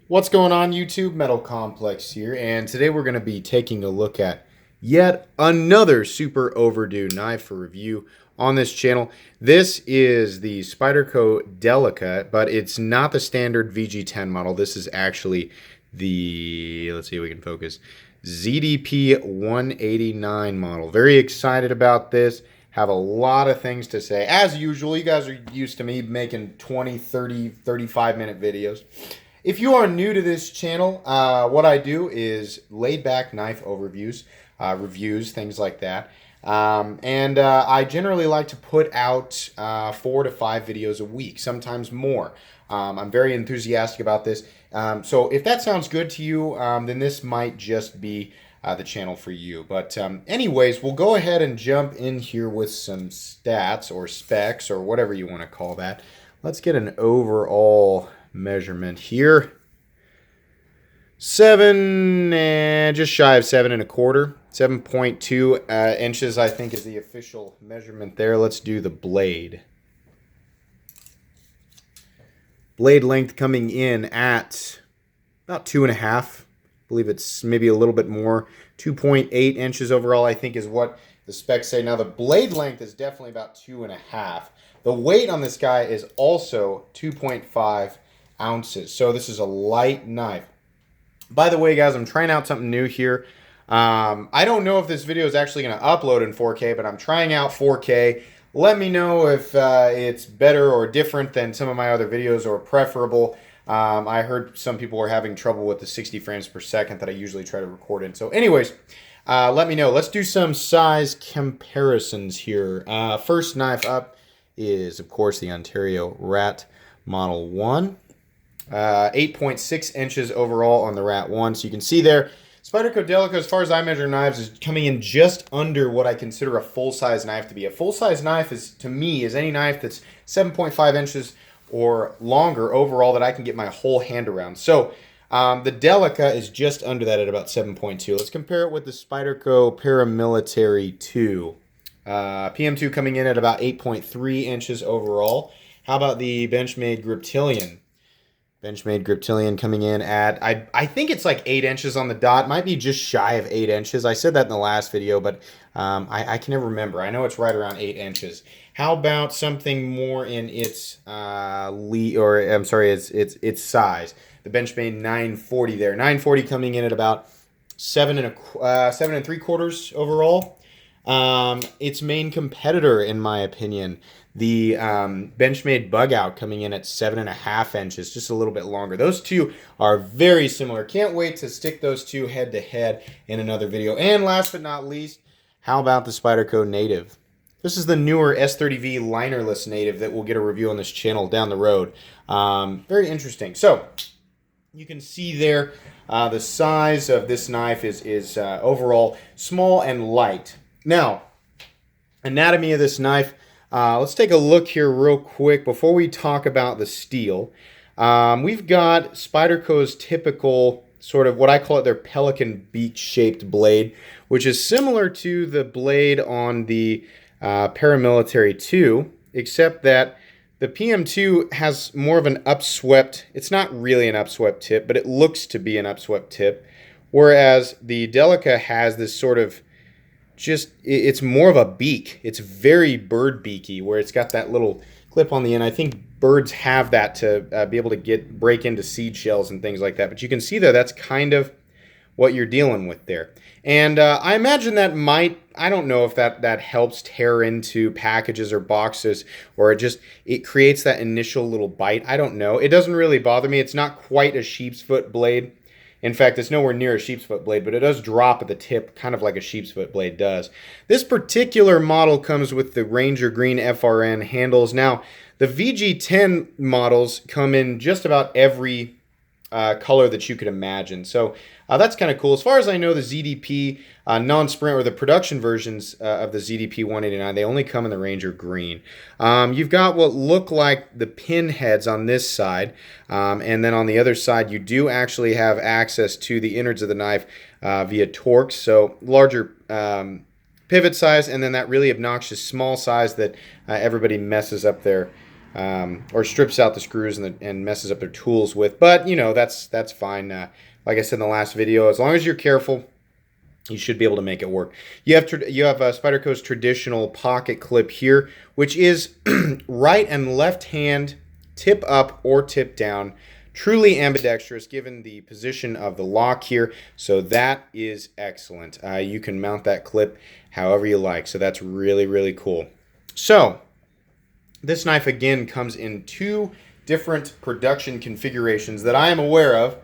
What's going on, YouTube? Metal Complex here, and today we're going to be taking a look at yet another super overdue knife for review on this channel. This is the Spyderco Delica, but it's not the standard VG10 model. This is actually the, let's see if we can focus, ZDP 189 model. Very excited about this. Have a lot of things to say. As usual, you guys are used to me making 20, 30, 35-minute videos. If you are new to this channel, what I do is laid back knife overviews, reviews, things like that. I generally like to put out 4 to 5 videos a week, sometimes more. I'm very enthusiastic about this. So if that sounds good to you, then this might just be the channel for you. But anyways, we'll go ahead and jump in here with some stats or specs or whatever you want to call that. Let's get an overall measurement here. 7 just shy of 7.25, 7.2 inches, I think, is the official measurement there. Let's do the blade. Blade length coming in at about 2.5. I believe it's maybe a little bit more. 2.8 inches overall, I think, is what the specs say. Now, the blade length is definitely about 2.5. The weight on this guy is also 2.5 ounces. So this is a light knife. By the way, guys, I'm trying out something new here. I don't know if this video is actually going to upload in 4K, but I'm trying out 4K. Let me know if it's better or different than some of my other videos or preferable. I heard some people were having trouble with the 60 frames per second that I usually try to record in. So anyways, let me know. Let's do some size comparisons here. First knife up is, of course, the Ontario Rat Model 1. 8.6 inches overall on the Rat 1. So you can see there, Spyderco Delica, as far as I measure knives, is coming in just under what I consider a full-size knife to be. A full-size knife is, to me, is any knife that's 7.5 inches or longer overall that I can get my whole hand around. So the Delica is just under that at about 7.2. Let's compare it with the Spyderco Paramilitary 2. PM2 coming in at about 8.3 inches overall. How about the Benchmade Griptilian? Benchmade Griptilian coming in at, I think it's like 8 inches on the dot. Might be just shy of 8 inches. I said that in the last video, but I can never remember. I know it's right around 8 inches. How about something more in its its size? The Benchmade 940 there. 940 coming in at about 7.75 overall. Its main competitor, in my opinion, the Benchmade Bug Out, coming in at 7.5 inches, just a little bit longer. Those two are very similar. Can't wait to stick those two head to head in another video. And last but not least, how about the Spyderco Native? This is the newer S30V linerless Native that we'll get a review on this channel down the road. Very interesting. So you can see there the size of this knife is overall small and light. Now, anatomy of this knife. Let's take a look here real quick before we talk about the steel. We've got Spyderco's typical sort of what I call it their pelican beak shaped blade, which is similar to the blade on the Paramilitary 2, except that the PM2 has more of an upswept, it's not really an upswept tip, but it looks to be an upswept tip, whereas the Delica has this sort of it's more of a beak. It's very bird beaky, where it's got that little clip on the end. I think birds have that to be able to break into seed shells and things like that. But you can see there, that's kind of what you're dealing with there. And I imagine that might, I don't know if that helps tear into packages or boxes, or it creates that initial little bite. I don't know. It doesn't really bother me. It's not quite a sheep's foot blade. In fact, it's nowhere near a sheep's foot blade, but it does drop at the tip, kind of like a sheep's foot blade does. This particular model comes with the Ranger Green FRN handles. Now, the VG10 models come in just about every color that you could imagine. So that's kind of cool. As far as I know, the ZDP non-sprint, or the production versions of the ZDP 189, they only come in the Ranger Green. You've got what look like the pin heads on this side, and then on the other side you do actually have access to the innards of the knife via Torx, so larger pivot size, and then that really obnoxious small size that everybody messes up their or strips out the screws and messes up their tools with. But you know, that's fine. Like I said in the last video, as long as you're careful, you should be able to make it work. You have Spyderco's traditional pocket clip here, which is right and left hand tip up or tip down. Truly ambidextrous given the position of the lock here. So that is excellent. You can mount that clip however you like. So that's really, really cool. So this knife again comes in two different production configurations that I am aware of.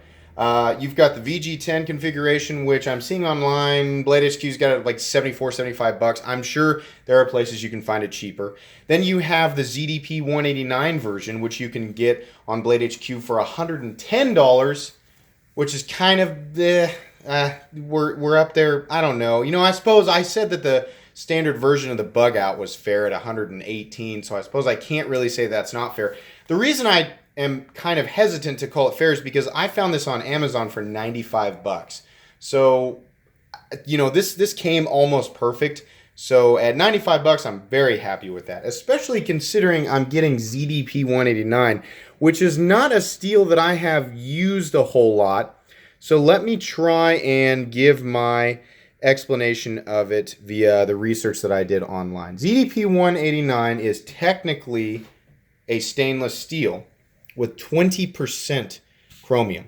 You've got the VG10 configuration, which I'm seeing online. Blade HQ's got it like 74, 75 bucks. I'm sure there are places you can find it cheaper. Then you have the ZDP 189 version, which you can get on Blade HQ for $110, which is kind of the we're up there. I don't know. You know, I suppose I said that the standard version of the bug out was fair at 118, so I suppose I can't really say that's not fair. The reason I am kind of hesitant to call it fair is because I found this on Amazon for 95 bucks. So, you know, this came almost perfect. So at 95 bucks, I'm very happy with that, especially considering I'm getting ZDP 189, which is not a steel that I have used a whole lot. So let me try and give my explanation of it via the research that I did online. ZDP 189 is technically a stainless steel with 20% chromium.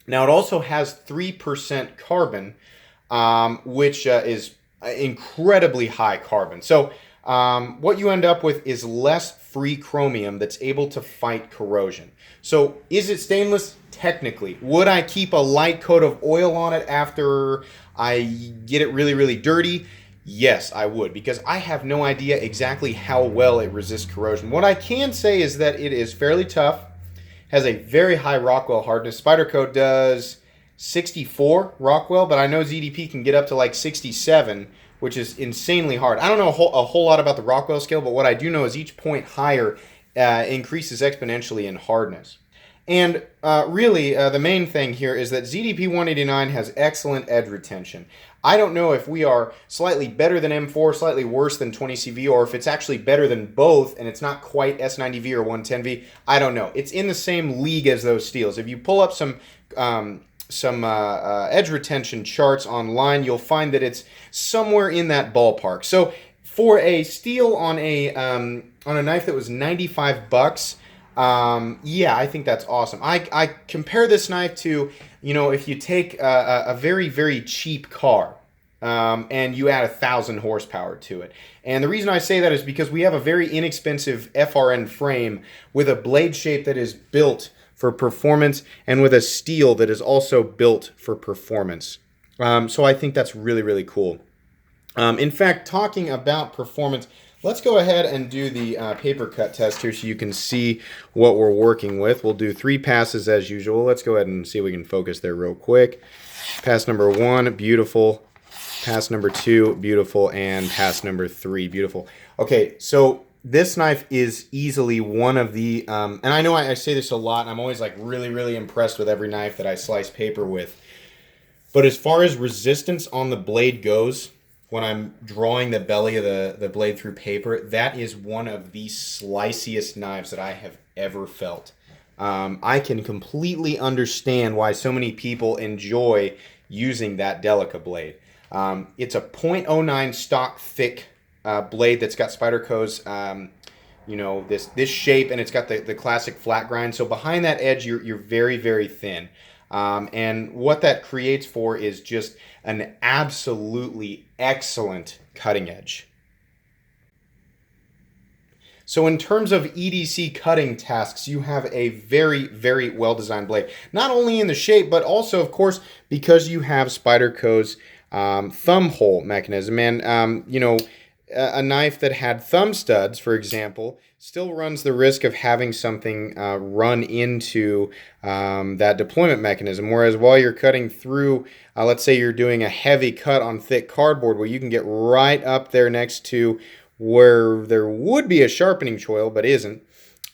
Now it also has 3% carbon, which is incredibly high carbon. So what you end up with is less free chromium that's able to fight corrosion. So is it stainless? Technically. Would I keep a light coat of oil on it after I get it really, really dirty? Yes, I would, because I have no idea exactly how well it resists corrosion. What I can say is that it is fairly tough, has a very high Rockwell hardness. Spyderco does 64 Rockwell, but I know ZDP can get up to like 67, which is insanely hard. I don't know a whole lot about the Rockwell scale, but what I do know is each point higher increases exponentially in hardness. And really, the main thing here is that ZDP 189 has excellent edge retention. I don't know if we are slightly better than M4, slightly worse than 20CV, or if it's actually better than both and it's not quite S90V or 110V. I don't know. It's in the same league as those steels. If you pull up some edge retention charts online, you'll find that it's somewhere in that ballpark. So for a steel on a knife that was 95 bucks, yeah, I think that's awesome. I compare this knife to, you know, if you take a very, very cheap car and you add 1,000 horsepower to it. And the reason I say that is because we have a very inexpensive FRN frame with a blade shape that is built for performance and with a steel that is also built for performance. So I think that's really, really cool. In fact, talking about performance, let's go ahead and do the paper cut test here so you can see what we're working with. We'll do 3 passes as usual. Let's go ahead and see if we can focus there real quick. Pass number 1, beautiful. Pass number 2, beautiful. And pass number 3, beautiful. Okay, so this knife is easily one of the, and I know I say this a lot, and I'm always like really, really impressed with every knife that I slice paper with. But as far as resistance on the blade goes, when I'm drawing the belly of the blade through paper, that is one of the sliciest knives that I have ever felt. I can completely understand why so many people enjoy using that Delica blade. It's a .09 stock thick blade that's got Spyderco's, you know, this shape, and it's got the classic flat grind. So behind that edge, you're very, very thin. And what that creates for is just an absolutely excellent cutting edge. So in terms of EDC cutting tasks, you have a very, very well-designed blade. Not only in the shape, but also, of course, because you have Spyderco's thumb hole mechanism. And, you know, a knife that had thumb studs, for example, still runs the risk of having something run into that deployment mechanism. Whereas while you're cutting through, let's say you're doing a heavy cut on thick cardboard, where you can get right up there next to where there would be a sharpening choil but isn't,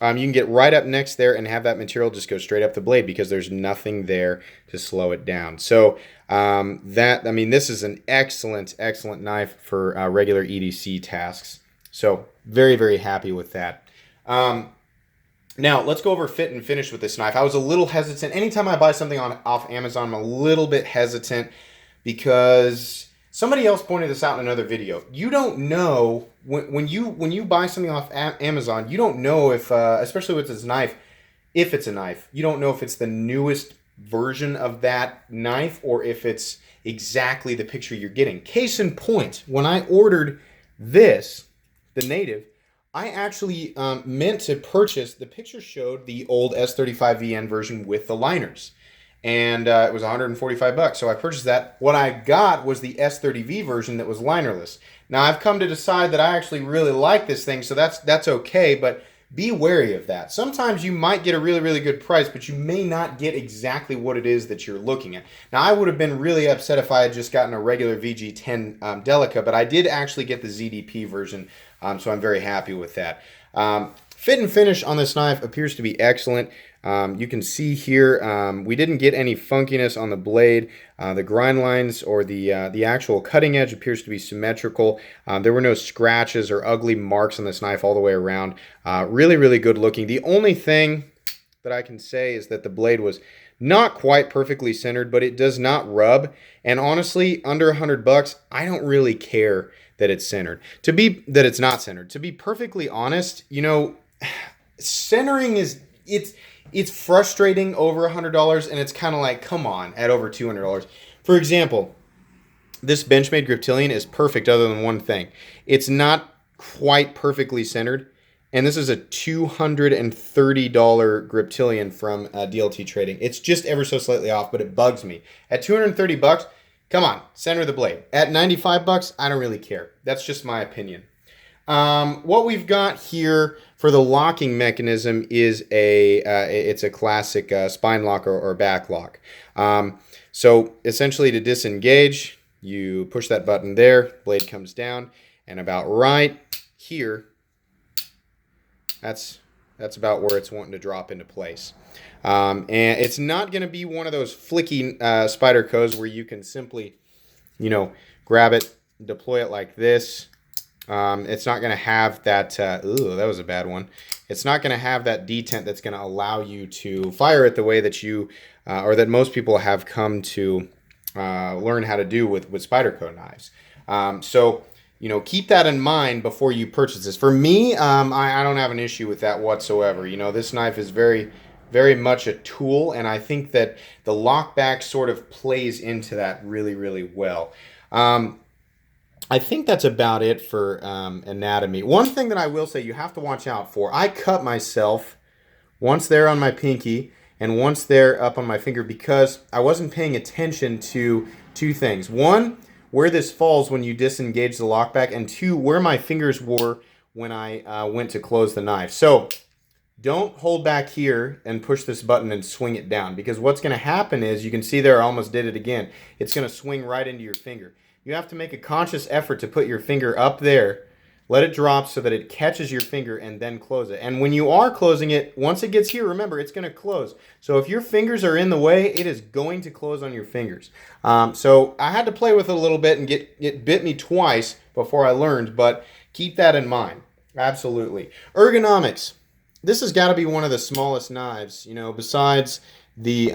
you can get right up next there and have that material just go straight up the blade because there's nothing there to slow it down. So I mean, this is an excellent, excellent knife for regular EDC tasks. So very, very happy with that. Now, let's go over fit and finish with this knife. I was a little hesitant. Anytime I buy something off Amazon, I'm a little bit hesitant because somebody else pointed this out in another video. You don't know, when you buy something off Amazon, you don't know if, especially with this knife, if it's a knife. You don't know if it's the newest version of that knife or if it's exactly the picture you're getting. Case in point, when I ordered this, the Native, I actually meant to purchase, the picture showed the old S35VN version with the liners. And it was 145 bucks. So I purchased that. What I got was the S30V version that was linerless. Now I've come to decide that I actually really like this thing, so that's okay, but be wary of that. Sometimes you might get a really, really good price, but you may not get exactly what it is that you're looking at. Now, I would have been really upset if I had just gotten a regular VG10 Delica, but I did actually get the ZDP version, so I'm very happy with that. Fit and finish on this knife appears to be excellent. You can see here, we didn't get any funkiness on the blade. The grind lines or the actual cutting edge appears to be symmetrical. There were no scratches or ugly marks on this knife all the way around. Really, really good looking. The only thing that I can say is that the blade was not quite perfectly centered, but it does not rub. And honestly, under 100 bucks, I don't really care that it's centered. That it's not centered. To be perfectly honest, you know, centering is, it's frustrating over $100, and it's kind of like, come on, at over $200. For example, this Benchmade Griptilian is perfect other than one thing. It's not quite perfectly centered, and this is a $230 Griptilian from DLT Trading. It's just ever so slightly off, but it bugs me. At 230 bucks, come on, center the blade. At 95 bucks, I don't really care. That's just my opinion. What we've got here for the locking mechanism is it's a classic spine lock or back lock. So essentially, to disengage, you push that button there, blade comes down, and about right here, that's about where it's wanting to drop into place. And it's not going to be one of those flicky Spydercos where you can simply, you know, grab it, deploy it like this. It's not going to have that, ooh, that was a bad one. It's not going to have that detent that's going to allow you to fire it the way that you, or that most people have come to learn how to do with Spyderco knives. So, you know, keep that in mind before you purchase this. For me, I don't have an issue with that whatsoever. You know, this knife is very, very much a tool, and I think that the lockback sort of plays into that really, really well. I think that's about it for anatomy. One thing that I will say you have to watch out for, I cut myself once there on my pinky and once there up on my finger because I wasn't paying attention to two things. One, where this falls when you disengage the lockback, and two, where my fingers were when I went to close the knife. So don't hold back here and push this button and swing it down, because what's going to happen is, you can see there I almost did it again, it's going to swing right into your finger. You have to make a conscious effort to put your finger up there, let it drop so that it catches your finger, and then close it. And when you are closing it, once it gets here, remember, it's going to close. So if your fingers are in the way, it is going to close on your fingers. So I had to play with it a little bit, and it bit me twice before I learned, but keep that in mind. Absolutely. Ergonomics. This has got to be one of the smallest knives, you know, besides the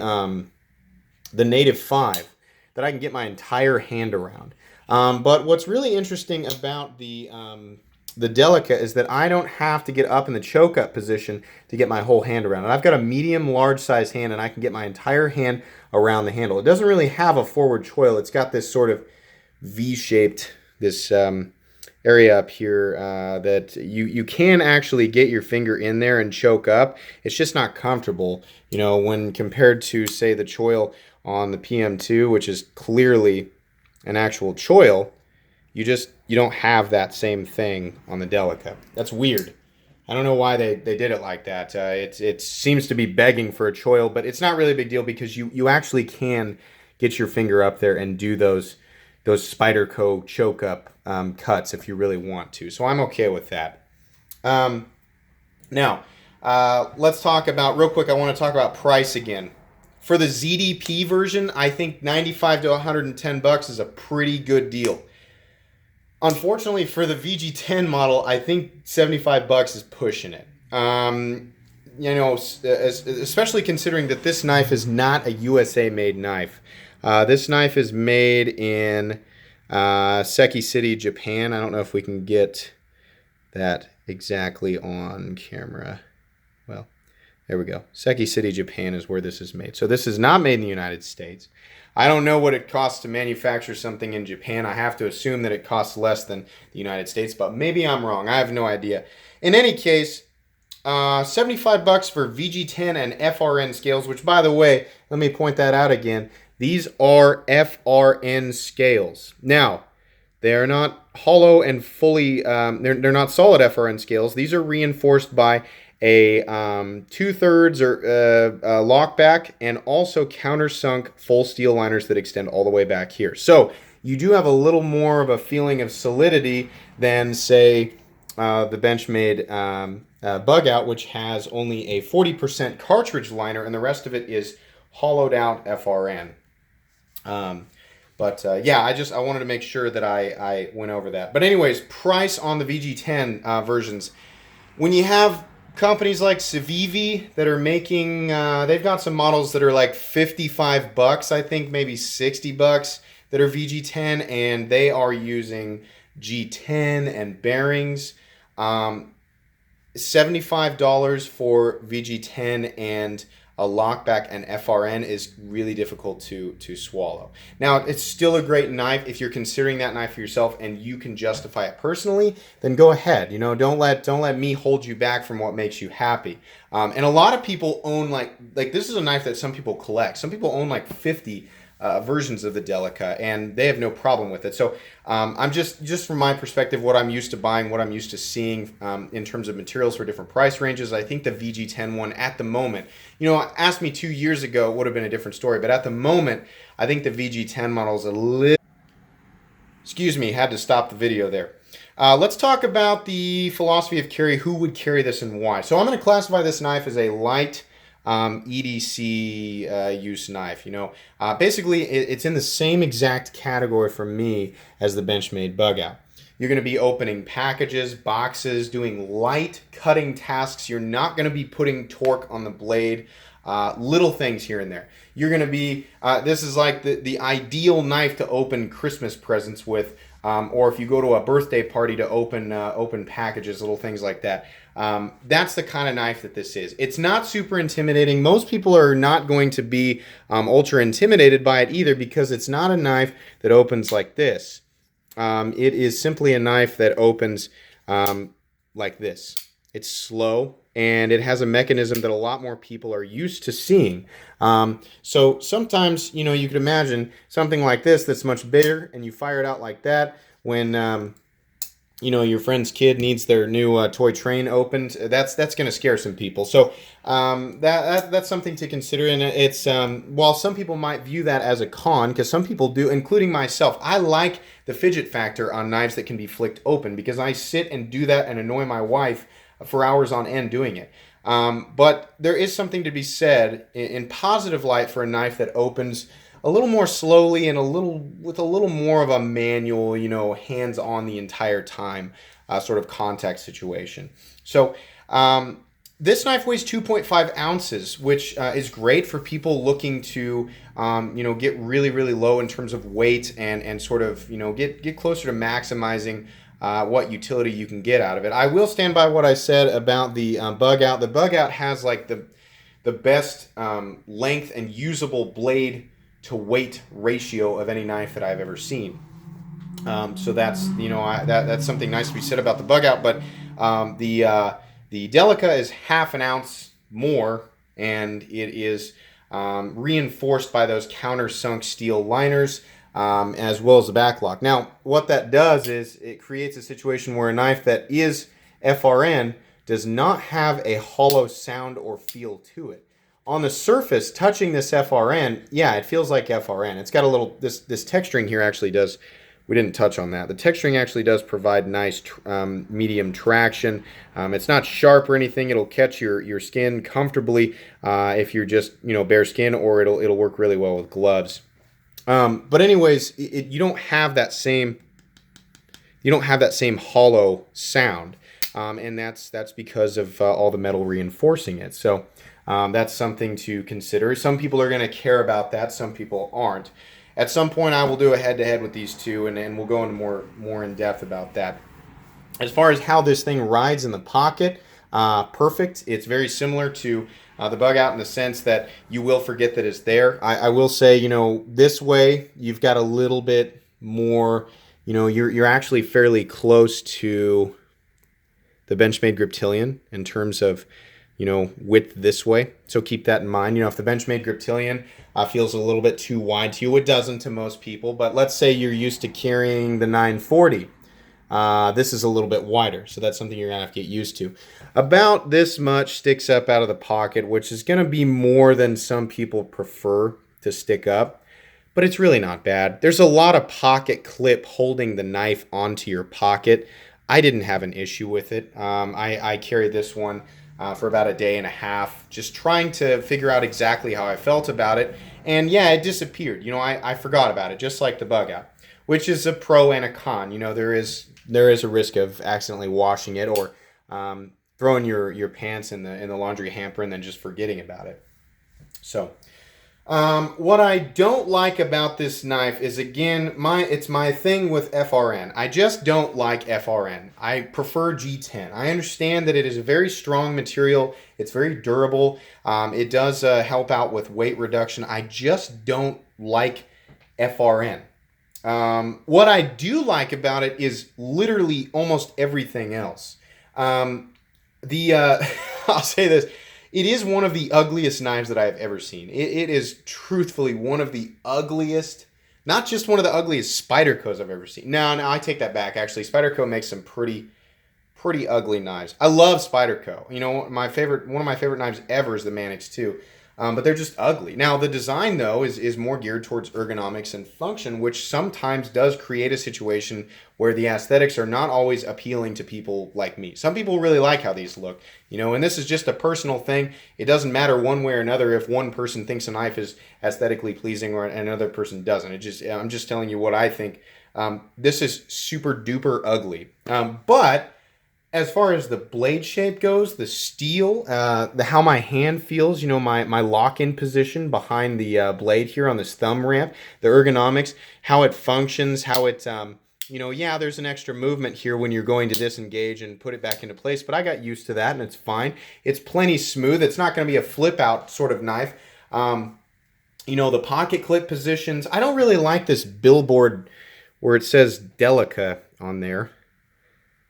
Native 5, that I can get my entire hand around. But what's really interesting about the Delica is that I don't have to get up in the choke up position to get my whole hand around it. I've got a medium large size hand, and I can get my entire hand around the handle. It doesn't really have a forward choil. It's got this sort of V-shaped, this area up here that you can actually get your finger in there and choke up. It's just not comfortable, you know, when compared to, say, the choil on the PM2, which is clearly an actual choil. You don't have that same thing on the Delica. That's weird. I don't know why they did it like that. It seems to be begging for a choil, but it's not really a big deal because you actually can get your finger up there and do those Spyderco choke up cuts if you really want to. So I'm okay with that. Now, let's talk about, real quick, I want to talk about price again. For the ZDP version, I think 95 to 110 bucks is a pretty good deal. Unfortunately, for the VG10 model, I think 75 bucks is pushing it. you know, especially considering that this knife is not a USA made knife. This knife is made in Seki City, Japan. I don't know if we can get that exactly on camera. Well, there we go. Seki City, Japan is where this is made. So this is not made in the United States. I don't know what it costs to manufacture something in Japan. I have to assume that it costs less than the United States, but maybe I'm wrong. I have no idea. In any case, $75 for VG10 and FRN scales, which, by the way, let me point that out again. These are FRN scales. Now, they are not hollow and fully, they're not solid FRN scales. These are reinforced by a 2/3 or lockback and also countersunk full steel liners that extend all the way back here. So you do have a little more of a feeling of solidity than, say, the Benchmade Bug Out, which has only a 40% cartridge liner and the rest of it is hollowed out FRN. Yeah, I wanted to make sure that I went over that. But anyways, price on the VG10 versions. When you have companies like Civivi that are making, they've got some models that are like $55, I think maybe $60 that are VG10, and they are using G10 and bearings. $75 for VG10 and a lockback and FRN is really difficult to swallow. Now, it's still a great knife. If you're considering that knife for yourself and you can justify it personally, then go ahead. You know, don't let me hold you back from what makes you happy. And a lot of people own like this is a knife that some people collect. Some people own like 50 versions of the Delica, and they have no problem with it. So I'm just from my perspective, what I'm used to buying, what I'm used to seeing in terms of materials for different price ranges, I think the VG10 one at the moment, you know, asked me 2 years ago, it would have been a different story. But at the moment, I think the VG10 model is a little, excuse me, had to stop the video there. Let's talk about the philosophy of carry, who would carry this and why. So I'm going to classify this knife as a light EDC use knife. You know, basically it's in the same exact category for me as the Benchmade Bug Out. You're going to be opening packages, boxes, doing light cutting tasks. You're not going to be putting torque on the blade. Little things here and there. You're going to be, this is like the ideal knife to open Christmas presents with, or if you go to a birthday party to open packages, little things like that. That's the kind of knife that this is. It's not super intimidating. Most people are not going to be ultra intimidated by it either, because it's not a knife that opens like this. It is simply a knife that opens like this. It's slow, and it has a mechanism that a lot more people are used to seeing. So sometimes, you know, you could imagine something like this that's much bigger, and you fire it out like that when you know, your friend's kid needs their new toy train opened. That's going to scare some people. So that's something to consider. And it's while some people might view that as a con, because some people do, including myself, I like the fidget factor on knives that can be flicked open, because I sit and do that and annoy my wife for hours on end doing it. But there is something to be said in positive light for a knife that opens a little more slowly and with a little more of a manual, you know, hands on the entire time sort of contact situation. So this knife weighs 2.5 ounces, which is great for people looking to, you know, get really, really low in terms of weight and sort of, you know, get closer to maximizing what utility you can get out of it. I will stand by what I said about the Bug Out. The Bug Out has like the best length and usable blade to weight ratio of any knife that I've ever seen. So that's, you know, that's something nice to be said about the Bug Out. But the Delica is half an ounce more, and it is reinforced by those countersunk steel liners, as well as the backlock. Now, what that does is it creates a situation where a knife that is FRN does not have a hollow sound or feel to it. On the surface, touching this FRN, yeah, it feels like FRN. It's got a little, this texturing here actually does, we didn't touch on that. The texturing actually does provide nice medium traction. It's not sharp or anything. It'll catch your skin comfortably if you're just, you know, bare skin, or it'll work really well with gloves. But anyways, you don't have that same hollow sound. and that's because of all the metal reinforcing it. So that's something to consider. Some people are going to care about that. Some people aren't. At some point, I will do a head-to-head with these two, and we'll go into more in depth about that. As far as how this thing rides in the pocket, perfect. It's very similar to the bug out in the sense that you will forget that it's there. I will say, this way you've got a little bit more, you're actually fairly close to the Benchmade Griptilian in terms of, width this way. So keep that in mind. If the Benchmade Griptilian feels a little bit too wide to you, it doesn't to most people, but let's say you're used to carrying the 940. This is a little bit wider, so that's something you're going to have to get used to. About this much sticks up out of the pocket, which is going to be more than some people prefer to stick up, but it's really not bad. There's a lot of pocket clip holding the knife onto your pocket. I didn't have an issue with it. I carried this one for about a day and a half, just trying to figure out exactly how I felt about it, and yeah, it disappeared. I forgot about it, just like the bug out, which is a pro and a con. There is a risk of accidentally washing it or throwing your pants in the laundry hamper and then just forgetting about it. So what I don't like about this knife is, again, it's my thing with FRN. I just don't like FRN. I prefer G10. I understand that it is a very strong material. It's very durable. It does help out with weight reduction. I just don't like FRN. What I do like about it is literally almost everything else. I'll say this. It is one of the ugliest knives that I've ever seen. It is truthfully one of the ugliest, not just one of the ugliest Spydercos I've ever seen. No, I take that back. Actually, Spyderco makes some pretty ugly knives. I love Spyderco. One of my favorite knives ever is the Manix 2. But they're just ugly. Now, the design, though, is more geared towards ergonomics and function, which sometimes does create a situation where the aesthetics are not always appealing to people like me. Some people really like how these look, and this is just a personal thing. It doesn't matter one way or another if one person thinks a knife is aesthetically pleasing or another person doesn't. I'm just telling you what I think. This is super duper ugly. But as far as the blade shape goes, the steel, how my hand feels, my lock-in position behind the blade here on this thumb ramp, the ergonomics, how it functions, how it, there's an extra movement here when you're going to disengage and put it back into place, but I got used to that and it's fine. It's plenty smooth. It's not going to be a flip-out sort of knife. The pocket clip positions, I don't really like this billboard where it says Delica on there.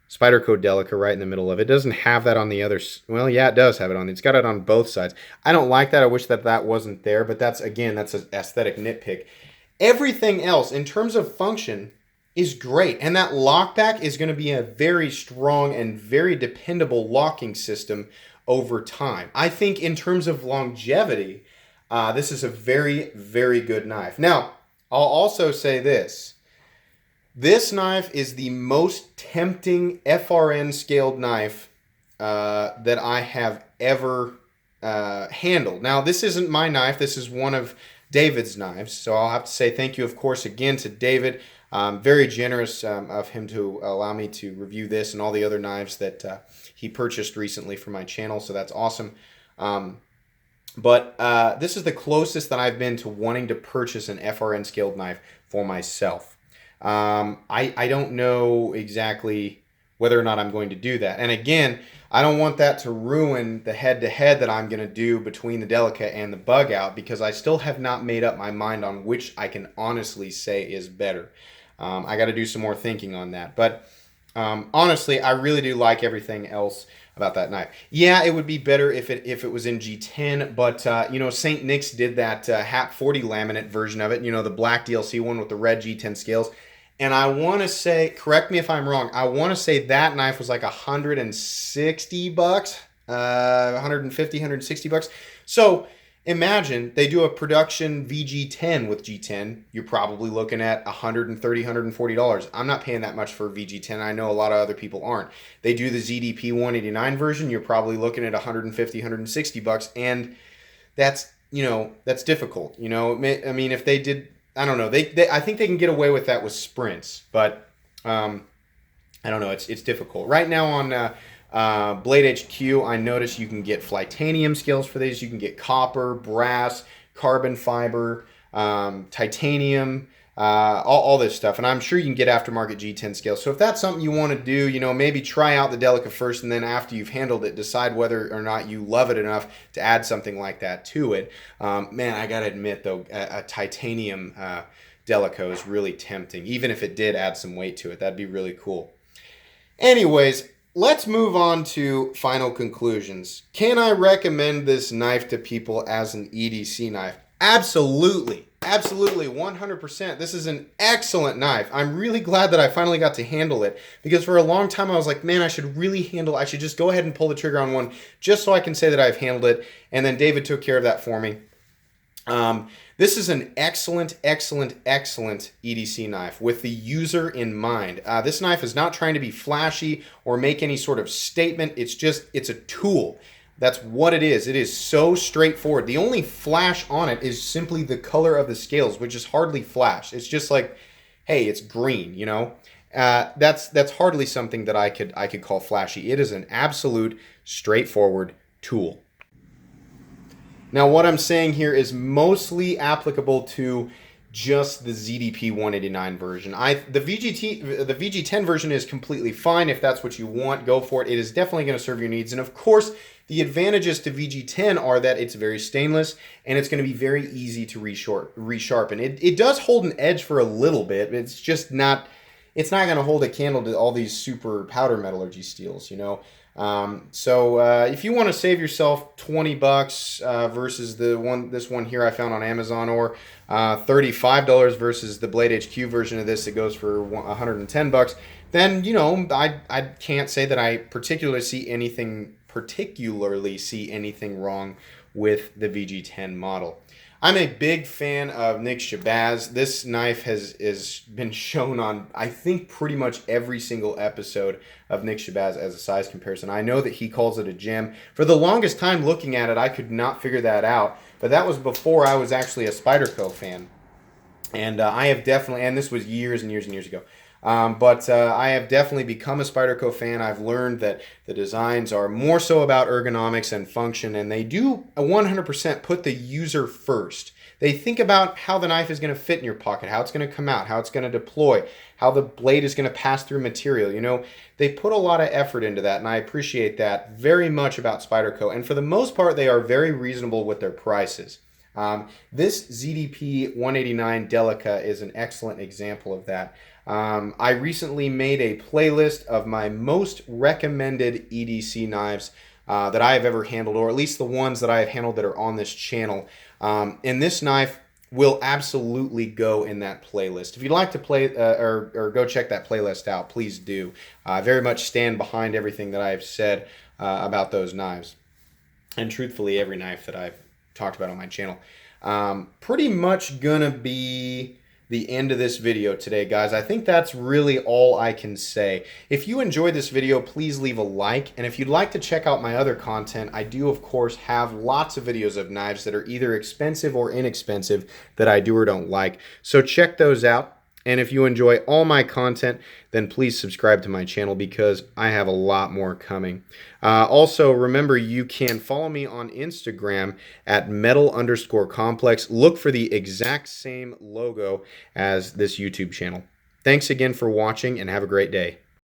Spyderco Delica right in the middle of it. It doesn't have that on the other. Well, yeah, it does have it on. It's got it on both sides. I don't like that. I wish that wasn't there, but that's an aesthetic nitpick. Everything else in terms of function is great, and that lockback is going to be a very strong and very dependable locking system over time. I think in terms of longevity, this is a very, very good knife. Now, I'll also say this. This knife is the most tempting FRN scaled knife that I have ever handled. Now, this isn't my knife. This is one of David's knives. So I'll have to say thank you, of course, again to David. Very generous of him to allow me to review this and all the other knives that he purchased recently for my channel. So that's awesome. But this is the closest that I've been to wanting to purchase an FRN scaled knife for myself. I don't know exactly whether or not I'm going to do that. And again, I don't want that to ruin the head-to-head that I'm going to do between the Delica and the bug out, because I still have not made up my mind on which I can honestly say is better. I got to do some more thinking on that. But honestly, I really do like everything else about that knife. Yeah, it would be better if it was in G10, but St. Nick's did that HAP 40 laminate version of it, the black DLC one with the red G10 scales. And I want to say, correct me if I'm wrong, I want to say that knife was like $160, 150, $160. So imagine they do a production VG10 with G10. You're probably looking at $130, $140. I'm not paying that much for VG10. I know a lot of other people aren't. They do the ZDP 189 version. You're probably looking at $150, $160. And that's difficult. I mean, if they did, I don't know. I think they can get away with that with sprints, but I don't know. It's difficult right now on Blade HQ, I noticed you can get Flytanium scales for these. You can get copper, brass, carbon fiber, titanium, all this stuff. And I'm sure you can get aftermarket G10 scales. So if that's something you want to do, you know, maybe try out the Delica first, and then after you've handled it, decide whether or not you love it enough to add something like that to it. Man, I got to admit, though, a titanium Delica is really tempting, even if it did add some weight to it. That'd be really cool. Anyways, let's move on to final conclusions. Can I recommend this knife to people as an EDC knife? Absolutely. Absolutely, 100%. This is an excellent knife. I'm really glad that I finally got to handle it, because for a long time I was like, man, I should just go ahead and pull the trigger on one just so I can say that I've handled it. And then David took care of that for me. This is an excellent, excellent, excellent EDC knife with the user in mind. This knife is not trying to be flashy or make any sort of statement. It's a tool. That's what it is. It is so straightforward. The only flash on it is simply the color of the scales, which is hardly flash. It's just like, hey, it's green, you know? That's hardly something that I could call flashy. It is an absolute straightforward tool. Now, what I'm saying here is mostly applicable to just the ZDP 189 version. The VG10 version is completely fine. If that's what you want, go for it. It is definitely going to serve your needs. And of course, the advantages to VG10 are that it's very stainless and it's going to be very easy to resharpen. It does hold an edge for a little bit, but it's just not, it's not going to hold a candle to all these super powder metallurgy steels, you know. If you want to save yourself $20 versus this one here I found on Amazon, or $35 versus the Blade HQ version of this that goes for $110, then you know I can't say that I particularly see anything wrong with the VG10 model. I'm a big fan of Nick Shabazz. This knife has been shown on, I think, pretty much every single episode of Nick Shabazz as a size comparison. I know that he calls it a gem. For the longest time looking at it, I could not figure that out. But that was before I was actually a Spyderco fan. And I have definitely, and this was years and years and years ago. I have definitely become a Spyderco fan. I've learned that the designs are more so about ergonomics and function, and they do 100% put the user first. They think about how the knife is going to fit in your pocket, how it's going to come out, how it's going to deploy, how the blade is going to pass through material. You know, they put a lot of effort into that, and I appreciate that very much about Spyderco. And for the most part, they are very reasonable with their prices. This ZDP 189 Delica is an excellent example of that. I recently made a playlist of my most recommended EDC knives that I have ever handled, or at least the ones that I have handled that are on this channel. And this knife will absolutely go in that playlist. If you'd like to play or go check that playlist out, please do. I very much stand behind everything that I have said about those knives. And truthfully, every knife that I've talked about on my channel. Pretty much gonna be the end of this video today, guys. I think that's really all I can say. If you enjoyed this video, please leave a like. And if you'd like to check out my other content, I do, of course, have lots of videos of knives that are either expensive or inexpensive that I do or don't like. So check those out. And if you enjoy all my content, then please subscribe to my channel, because I have a lot more coming. Also, remember, you can follow me on Instagram at metal_complex. Look for the exact same logo as this YouTube channel. Thanks again for watching, and have a great day.